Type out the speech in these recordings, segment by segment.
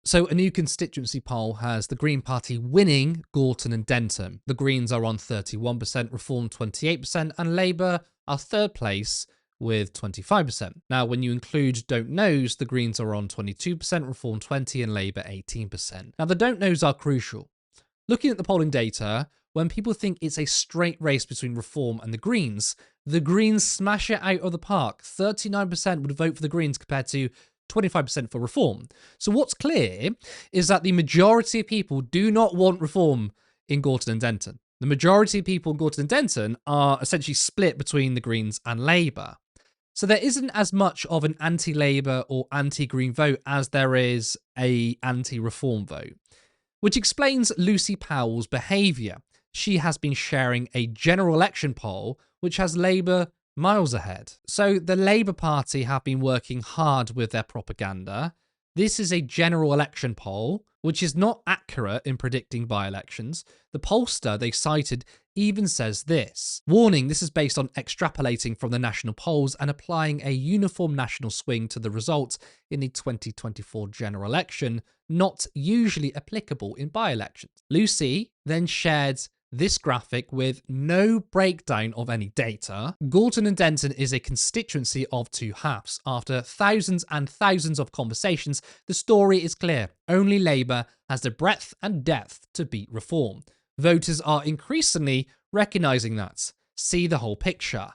So a new constituency poll has the Green Party winning Gorton and Denton. The Greens are on 31%, Reform 28%, and Labour are third place with 25%. Now, when you include don't knows, the Greens are on 22%, Reform 20%, and Labour 18%. Now, the don't knows are crucial. Looking at the polling data, when people think it's a straight race between Reform and the Greens smash it out of the park. 39% would vote for the Greens compared to 25% for Reform. So what's clear is that the majority of people do not want Reform in Gorton and Denton. The majority of people in Gorton and Denton are essentially split between the Greens and Labour. So there isn't as much of an anti-Labour or anti-Green vote as there is a anti-Reform vote, which explains Lucy Powell's behaviour. She has been sharing a general election poll which has Labour miles ahead. So the Labour Party have been working hard with their propaganda. This is a general election poll, which is not accurate in predicting by-elections. The pollster they cited even says this. Warning, this is based on extrapolating from the national polls and applying a uniform national swing to the results in the 2024 general election, not usually applicable in by-elections. Lucy then shared this graphic with no breakdown of any data. Gorton and Denton is a constituency of two halves. After thousands and thousands of conversations, the story is clear. Only Labour has the breadth and depth to beat Reform. Voters are increasingly recognising that. See the whole picture.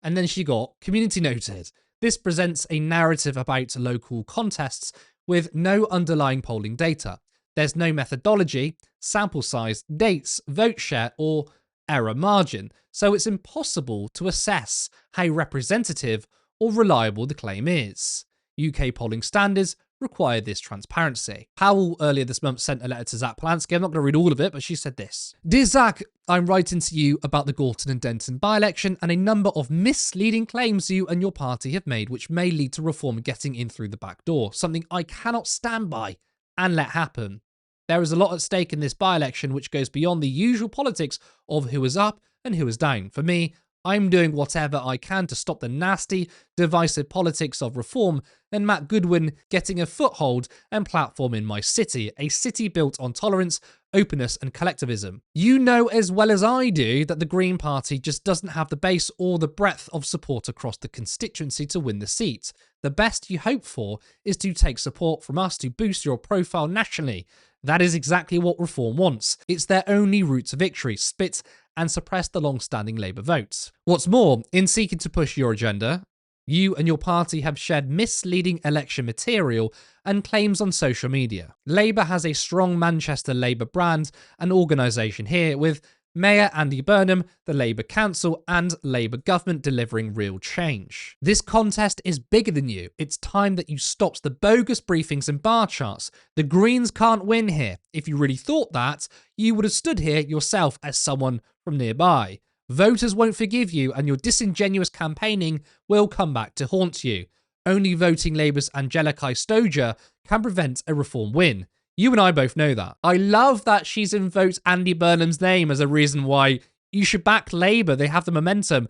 And then she got community noted. This presents a narrative about local contests with no underlying polling data. There's no methodology, sample size, dates, vote share, or error margin, so it's impossible to assess how representative or reliable the claim is. UK polling standards require this transparency. Powell earlier this month sent a letter to Zach Polanski. I'm not going to read all of it, but she said this. Dear Zach, I'm writing to you about the Gorton and Denton by-election and a number of misleading claims you and your party have made which may lead to Reform getting in through the back door, something I cannot stand by and let happen. There is a lot at stake in this by-election which goes beyond the usual politics of who is up and who is down. For me, I'm doing whatever I can to stop the nasty, divisive politics of Reform and Matt Goodwin getting a foothold and platform in my city, a city built on tolerance, openness and collectivism. You know as well as I do that the Green Party just doesn't have the base or the breadth of support across the constituency to win the seat. The best you hope for is to take support from us to boost your profile nationally. That is exactly what Reform wants. It's their only route to victory, split and suppress the long-standing Labour votes. What's more, in seeking to push your agenda, you and your party have shared misleading election material and claims on social media. Labour has a strong Manchester Labour brand and organisation here with Mayor Andy Burnham, the Labour Council and Labour government delivering real change. This contest is bigger than you. It's time that you stopped the bogus briefings and bar charts. The Greens can't win here. If you really thought that, you would have stood here yourself as someone from nearby. Voters won't forgive you and your disingenuous campaigning will come back to haunt you. Only voting Labour's Angelica Stoja can prevent a Reform win. You and I both know that. I love that she's invoked Andy Burnham's name as a reason why you should back Labour. They have the momentum.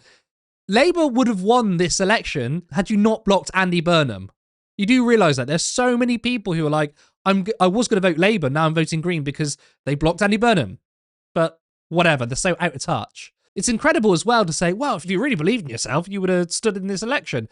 Labour would have won this election had you not blocked Andy Burnham. You do realise that there's so many people who are like, I was going to vote Labour, now I'm voting Green because they blocked Andy Burnham. But whatever, they're so out of touch. It's incredible as well to say, well, if you really believed in yourself, you would have stood in this election.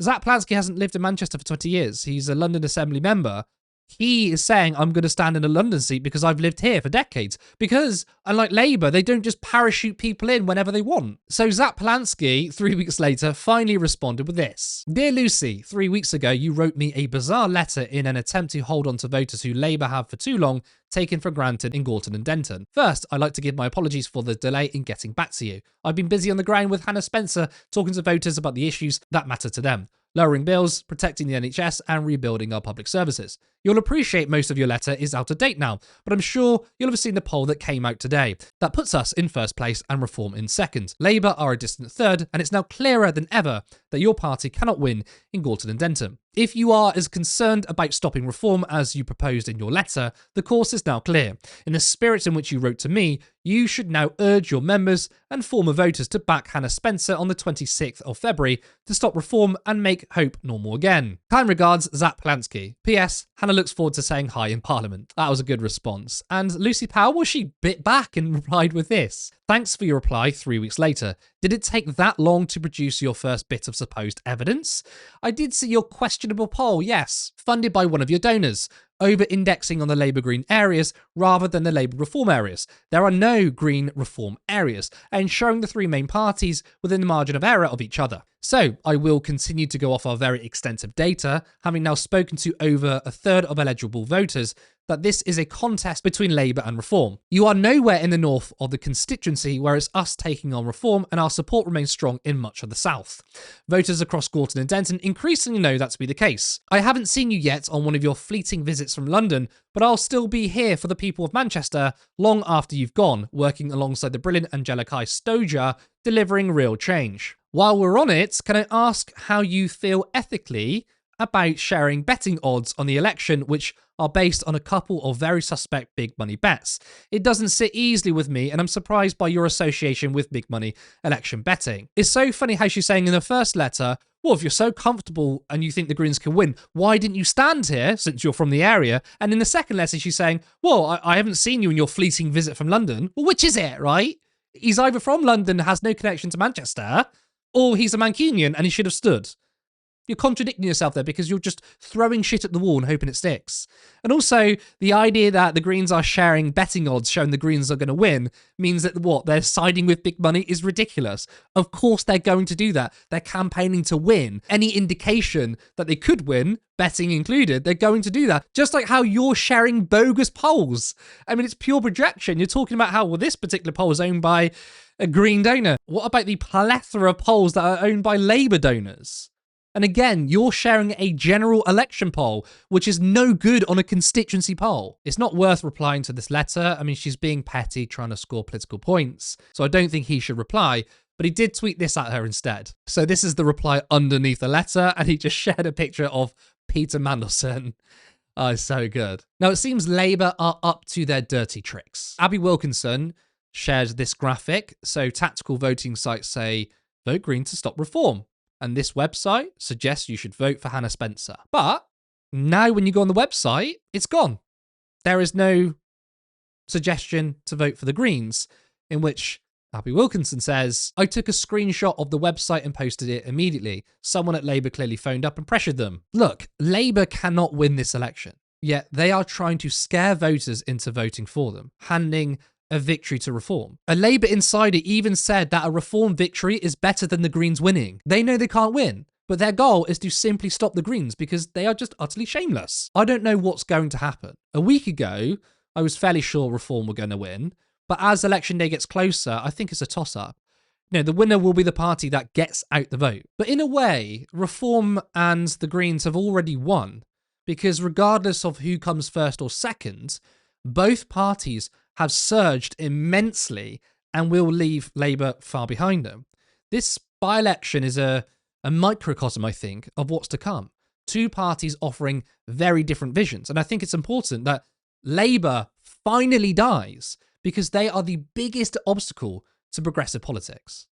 Zach Polanski hasn't lived in Manchester for 20 years. He's a London Assembly member. He is saying, I'm going to stand in a London seat because I've lived here for decades. Because, unlike Labour, they don't just parachute people in whenever they want. So Zach Polanski, 3 weeks later, finally responded with this. Dear Lucy, 3 weeks ago, you wrote me a bizarre letter in an attempt to hold on to voters who Labour have for too long taken for granted in Gorton and Denton. First, I'd like to give my apologies for the delay in getting back to you. I've been busy on the ground with Hannah Spencer talking to voters about the issues that matter to them. Lowering bills, protecting the NHS, and rebuilding our public services. You'll appreciate most of your letter is out of date now, but I'm sure you'll have seen the poll that came out today. That puts us in first place and Reform in second. Labour are a distant third, and it's now clearer than ever that your party cannot win in Gorton and Denton. If you are as concerned about stopping reform as you proposed in your letter, the course is now clear. In the spirit in which you wrote to me, you should now urge your members and former voters to back Hannah Spencer on the 26th of February to stop reform and make hope normal again. Kind regards, Zach Plansky. P.S. Hannah looks forward to saying hi in Parliament. That was a good response. And Lucy Powell, well, she bit back and replied with this. Thanks for your reply 3 weeks later. Did it take that long to produce your first bit of supposed evidence? I did see your questionable poll, yes, funded by one of your donors, over-indexing on the Labour Green areas rather than the Labour Reform areas. There are no Green Reform areas, and showing the three main parties within the margin of error of each other. So I will continue to go off our very extensive data, having now spoken to over a third of eligible voters, that this is a contest between Labour and Reform. You are nowhere in the north of the constituency where it's us taking on Reform, and our support remains strong in much of the south. Voters across Gorton and Denton increasingly know that to be the case. I haven't seen you yet on one of your fleeting visits from London, but I'll still be here for the people of Manchester long after you've gone, working alongside the brilliant Angelica Stoja, delivering real change. While we're on it, can I ask how you feel ethically about sharing betting odds on the election, which are based on a couple of very suspect big money bets? It doesn't sit easily with me, and I'm surprised by your association with big money election betting. It's so funny how she's saying in the first letter, well, if you're so comfortable and you think the Greens can win, why didn't you stand here since you're from the area? And in the second letter, she's saying, well, I haven't seen you in your fleeting visit from London. Well, which is it, right? He's either from London, has no connection to Manchester, or he's a Mancunian and he should have stood. You're contradicting yourself there because you're just throwing shit at the wall and hoping it sticks. And also, the idea that the Greens are sharing betting odds showing the Greens are going to win means that what? They're siding with big money is ridiculous. Of course they're going to do that. They're campaigning to win. Any indication that they could win, betting included, they're going to do that. Just like how you're sharing bogus polls. I mean, it's pure projection. You're talking about how, well, this particular poll is owned by a Green donor. What about the plethora of polls that are owned by Labour donors? And again, you're sharing a general election poll, which is no good on a constituency poll. It's not worth replying to this letter. I mean, she's being petty, trying to score political points. So I don't think he should reply, but he did tweet this at her instead. So this is the reply underneath the letter, and he just shared a picture of Peter Mandelson. Oh, it's so good. Now, it seems Labour are up to their dirty tricks. Abby Wilkinson shares this graphic. So tactical voting sites say, vote Green to stop reform. And this website suggests you should vote for Hannah Spencer. But now when you go on the website, it's gone. There is no suggestion to vote for the Greens, in which Abby Wilkinson says, I took a screenshot of the website and posted it immediately. Someone at Labour clearly phoned up and pressured them. Look, Labour cannot win this election, yet they are trying to scare voters into voting for them, handing a victory to Reform. A Labour insider even said that a Reform victory is better than the Greens winning. They know they can't win, but their goal is to simply stop the Greens because they are just utterly shameless. I don't know what's going to happen. A week ago, I was fairly sure Reform were going to win, but as election day gets closer, I think it's a toss-up. You know, the winner will be the party that gets out the vote. But in a way, Reform and the Greens have already won, because regardless of who comes first or second, both parties have surged immensely and will leave Labour far behind them. This by-election is a microcosm, I think, of what's to come. Two parties offering very different visions. And I think it's important that Labour finally dies because they are the biggest obstacle to progressive politics.